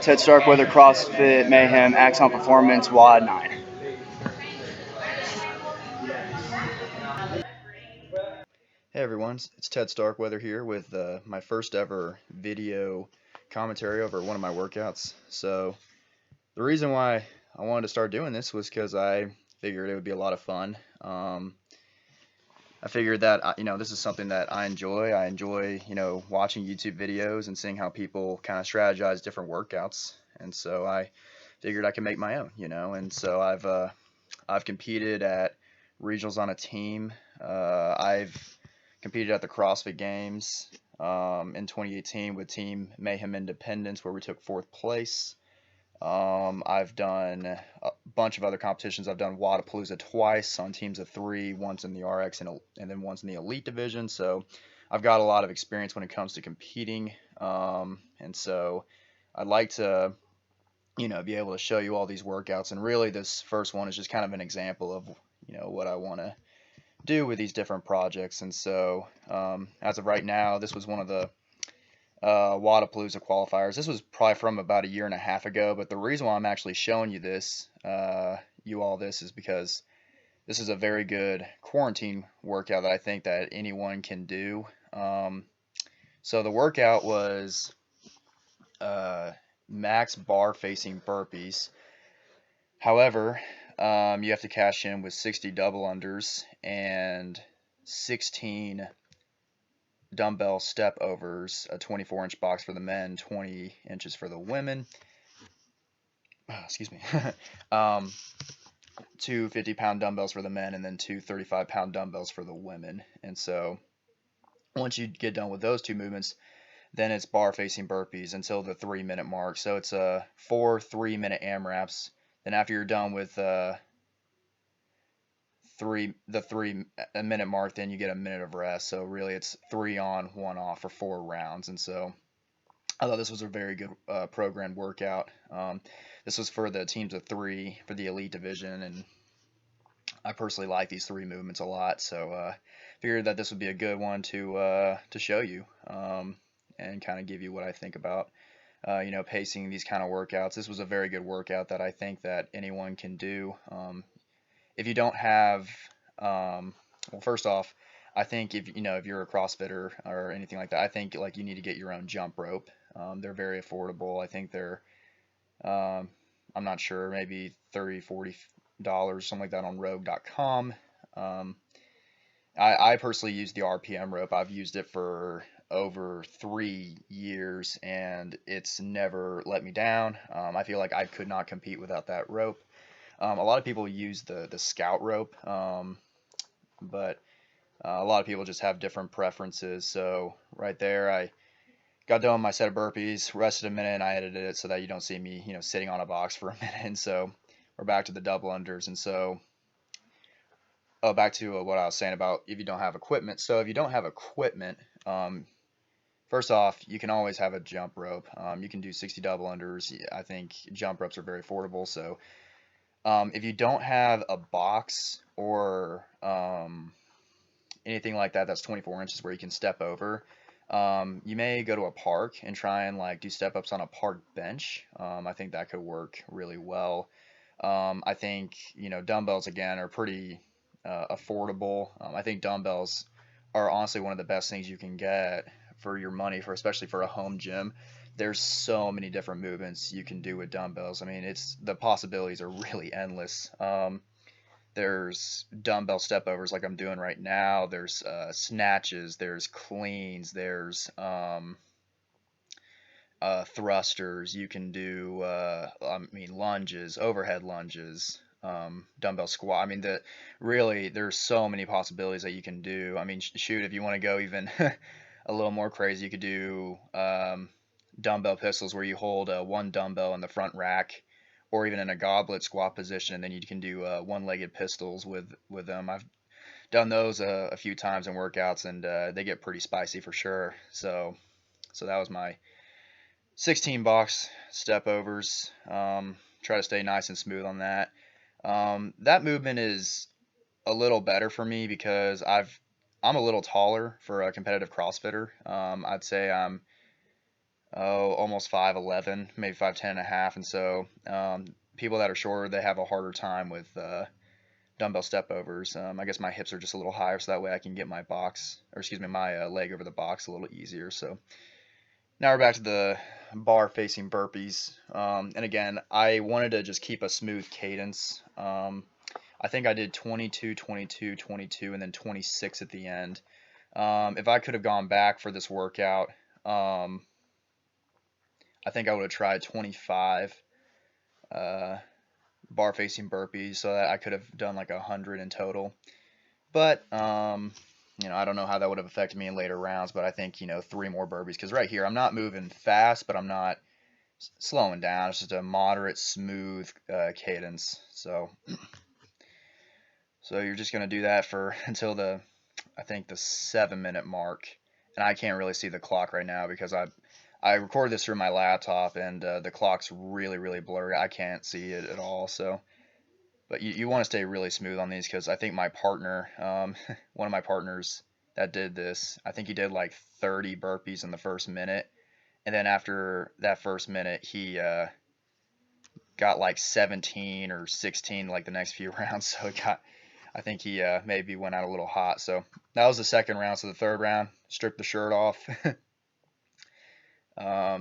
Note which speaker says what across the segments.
Speaker 1: Ted Starkweather, CrossFit Mayhem, Axon Performance, WOD 9.
Speaker 2: Hey everyone, it's Ted Starkweather here with my first ever video commentary over one of my workouts. So the reason why I wanted to start doing this was because I figured it would be a lot of fun. I figured that this is something that I enjoy. I enjoy watching YouTube videos and seeing how people kind of strategize different workouts. And so I figured I could make my own. And so I've competed at regionals on a team. I've competed at the CrossFit Games in 2018 with Team Mayhem Independence, where we took fourth place. I've done a bunch of other competitions. I've done Wadapalooza twice on teams of three, once in the RX and then once in the Elite division. So I've got a lot of experience when it comes to competing. And so I'd like to, be able to show you all these workouts. And really, this first one is just kind of an example of, what I want to do with these different projects. And so, as of right now, this was one of the Wadapalooza qualifiers. This was probably from about a year and a half ago, but the reason why I'm actually showing you this, this, is because this is a very good quarantine workout that I think that anyone can do. So the workout was uh, max bar facing burpees. However, you have to cash in with 60 double unders and 16 dumbbell step overs, a 24-inch box for the men, 20 inches for the women. Excuse me. um, two 50-pound dumbbells for the men, and then two 35-pound dumbbells for the women. And so once you get done with those two movements, then it's bar facing burpees until the 3-minute mark. So it's 4 3-minute AMRAPs. Then after you're done with the 3 minute mark, then you get a minute of rest. So really it's 3 on, 1 off for 4 rounds. And so I thought this was a very good programmed workout. This was for the teams of three for the elite division, and I personally like these three movements a lot. So figured that this would be a good one to show you and kind of give you what I think about pacing these kind of workouts. This was a very good workout that I think that anyone can do. If you don't have, well, first off, I think if you're a CrossFitter or anything like that, I think like you need to get your own jump rope. They're very affordable. I think they're um, I'm not sure, maybe 30, $40, something like that on Rogue.com. Um, I personally use the RPM rope. I've used it for over 3 years and it's never let me down. I feel like I could not compete without that rope. A lot of people use the Scout rope, but a lot of people just have different preferences. So right there, I got done with my set of burpees, rested a minute, and I edited it so that you don't see me, sitting on a box for a minute. And so we're back to the double unders. And so, back to what I was saying about if you don't have equipment. So if you don't have equipment, first off, you can always have a jump rope. You can do 60 double unders. I think jump ropes are very affordable. So if you don't have a box or anything like that that's 24 inches where you can step over, you may go to a park and try and like do step ups on a park bench. I think that could work really well. I think dumbbells again are pretty affordable. I think dumbbells are honestly one of the best things you can get for your money, for especially for a home gym. There's so many different movements you can do with dumbbells. I mean, it's the possibilities are really endless. There's dumbbell step overs like I'm doing right now. There's snatches. There's cleans. There's thrusters. You can do, lunges, overhead lunges, dumbbell squat. I mean, really, there's so many possibilities that you can do. I mean, shoot, if you want to go even a little more crazy, you could do dumbbell pistols where you hold one dumbbell in the front rack, or even in a goblet squat position, and then you can do one-legged pistols with them. I've done those a few times in workouts, and they get pretty spicy for sure. So that was my 16 box step overs. Try to stay nice and smooth on that. That movement is a little better for me because I'm a little taller for a competitive CrossFitter. I'd say I'm almost 5'11", maybe 5'10 and a half, and so people that are shorter, they have a harder time with dumbbell step overs. I guess my hips are just a little higher, so that way I can get my my leg over the box a little easier. So now we're back to the bar facing burpees. And again, I wanted to just keep a smooth cadence. I think I did 22, 22, 22, and then 26 at the end. If I could have gone back for this workout, I think I would have tried 25 bar facing burpees so that I could have done like 100 in total. But I don't know how that would have affected me in later rounds. But I think 3 more burpees, because right here I'm not moving fast, but I'm not slowing down. It's just a moderate, smooth cadence. So you're just gonna do that for until I think the 7-minute mark, and I can't really see the clock right now because I record this through my laptop, and the clock's really, really blurry. I can't see it at all. So, but you want to stay really smooth on these, because I think my partner, one of my partners that did this, I think he did like 30 burpees in the first minute, and then after that first minute, he got like 17 or 16 like the next few rounds. So I think he maybe went out a little hot. So that was the second round. So the third round, stripped the shirt off. I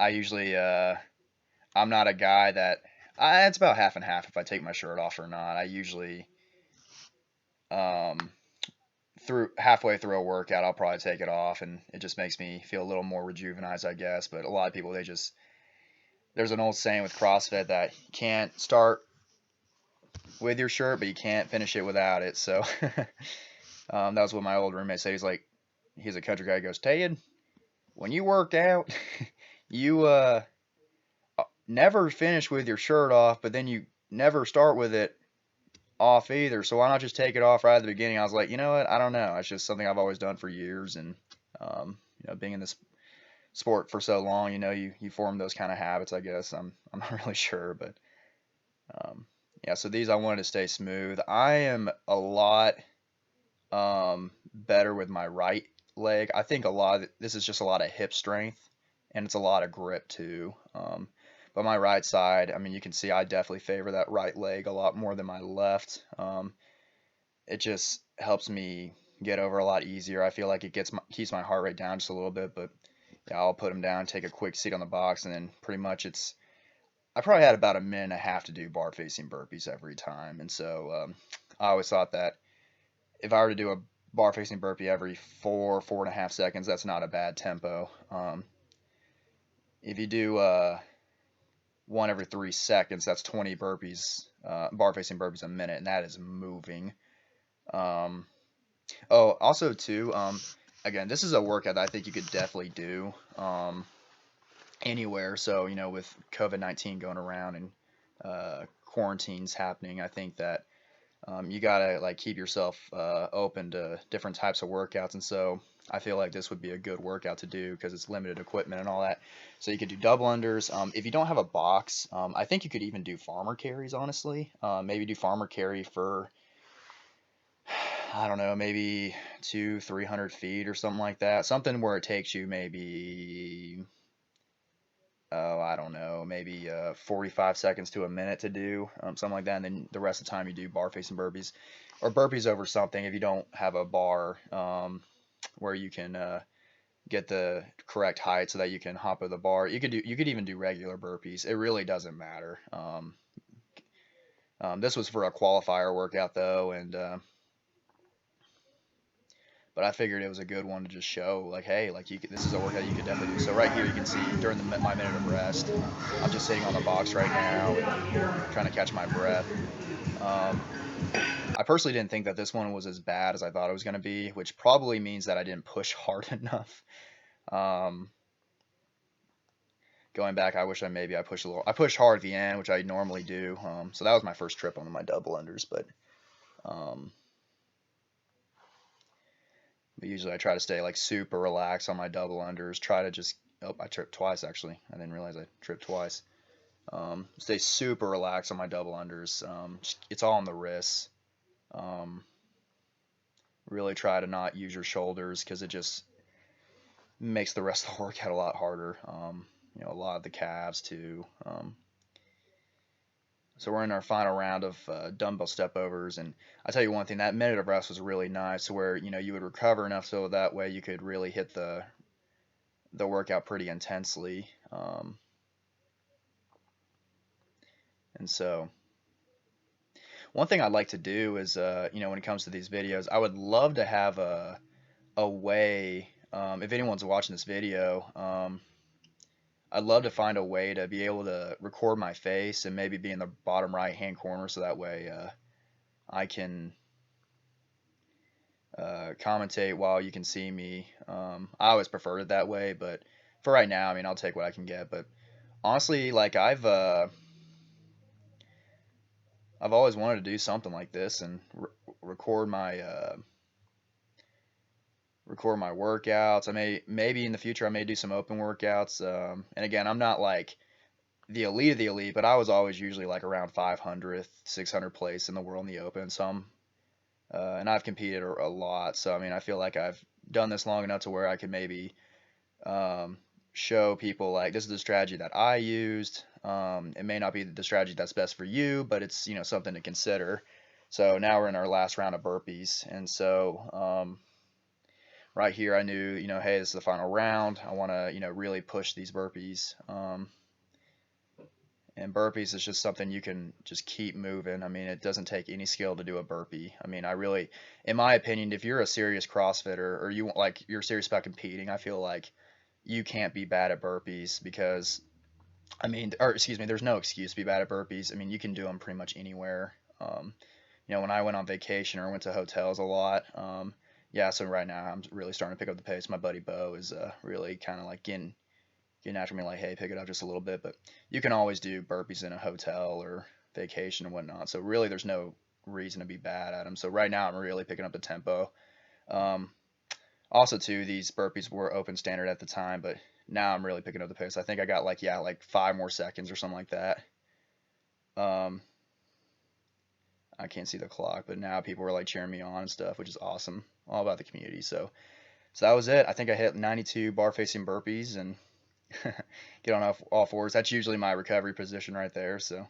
Speaker 2: usually I'm not a guy that it's about half and half if I take my shirt off or not. I usually halfway through a workout, I'll probably take it off, and it just makes me feel a little more rejuvenized, I guess. But a lot of people, there's an old saying with CrossFit that you can't start with your shirt, but you can't finish it without it. So that was what my old roommate said. He's a country guy. He goes, Ted, when you work out, you never finish with your shirt off, but then you never start with it off either. So why not just take it off right at the beginning? I was like, you know what? I don't know. It's just something I've always done for years, and being in this sport for so long, you form those kind of habits, I guess. I'm not really sure, but yeah. So these I wanted to stay smooth. I am a lot better with my right leg. I think this is just a lot of hip strength, and it's a lot of grip too. But my right side, I mean, you can see I definitely favor that right leg a lot more than my left. It just helps me get over a lot easier. I feel like it keeps my heart rate down just a little bit. But yeah, I'll put them down, take a quick seat on the box, and then pretty much I probably had about a minute and a half to do bar facing burpees every time. And so I always thought that if I were to do a bar facing burpee every 4.5 seconds, that's not a bad tempo. If you do one every 3 seconds, that's 20 burpees, bar facing burpees a minute, and that is moving. Also too, again, this is a workout that I think you could definitely do anywhere. So with COVID-19 going around and quarantines happening, I think that you gotta like keep yourself open to different types of workouts, and so I feel like this would be a good workout to do because it's limited equipment and all that. So you could do double unders. If you don't have a box, I think you could even do farmer carries, honestly. Maybe do farmer carry for, I don't know, maybe 200-300 feet or something like that. Something where it takes you maybe, I don't know, maybe 45 seconds to a minute to do, something like that. And then the rest of the time you do bar facing burpees or burpees over something if you don't have a bar where you can get the correct height so that you can hop over the bar. You could even do regular burpees. It really doesn't matter. This was for a qualifier workout though, and but I figured it was a good one to just show, like, hey, like this is a workout you could definitely do. So right here you can see during my minute of rest, I'm just sitting on the box right now and trying to catch my breath. I personally didn't think that this one was as bad as I thought it was going to be, which probably means that I didn't push hard enough. Going back, I wish I pushed a little. I pushed hard at the end, which I normally do. So that was my first trip on my double unders, but usually I try to stay like super relaxed on my double unders. Try to just I tripped twice actually. I didn't realize I tripped twice. Stay super relaxed on my double unders. It's all on the wrists. Really try to not use your shoulders because makes the rest of the workout a lot harder. You know, a lot of the calves too. So we're in our final round of dumbbell step overs, and I tell you one thing, that minute of rest was really nice, where you know you would recover enough so that way you could really hit the workout pretty intensely. And so one thing I'd like to do is, you know, when it comes to these videos, I would love to have a way, if anyone's watching this video, I'd love to find a way to be able to record my face and maybe be in the bottom right hand corner so that way I can commentate while you can see me. I always preferred it that way, but for right now, I mean, I'll take what I can get. But honestly, like I've always wanted to do something like this and record my workouts. I maybe in the future I may do some open workouts. And again, I'm not like the elite of the elite, but I was always usually like around 500th, 600 place in the world in the open. So and I've competed a lot. So I mean, I feel like I've done this long enough to where I could maybe um, show people like this is the strategy that I used. It may not be the strategy that's best for you, but it's you know something to consider. So now we're in our last round of burpees, and so right here I knew you know hey this is the final round. I want to you know really push these burpees. And burpees is just something you can just keep moving. I mean, it doesn't take any skill to do a burpee. I mean, I really, in my opinion, if you're a serious CrossFitter or you like you're serious about competing, I feel like you can't be bad at burpees because I mean, or excuse me, there's no excuse to be bad at burpees. I mean, you can do them pretty much anywhere. You know, when I went on vacation or went to hotels a lot, yeah. So right now I'm really starting to pick up the pace. My buddy Bo is really kind of like getting after me like, hey, pick it up just a little bit. But you can always do burpees in a hotel or vacation and whatnot. So really, there's no reason to be bad at them. So right now, I'm really picking up the tempo. Um, Also, too, these burpees were open standard at the time, but now I'm really picking up the pace. I think I got like yeah, like 5 more seconds or something like that. Um, I can't see the clock, but now people were like cheering me on and stuff, which is awesome. All about the community. So that was it. I think I hit 92 bar facing burpees and get on all fours. That's usually my recovery position right there. So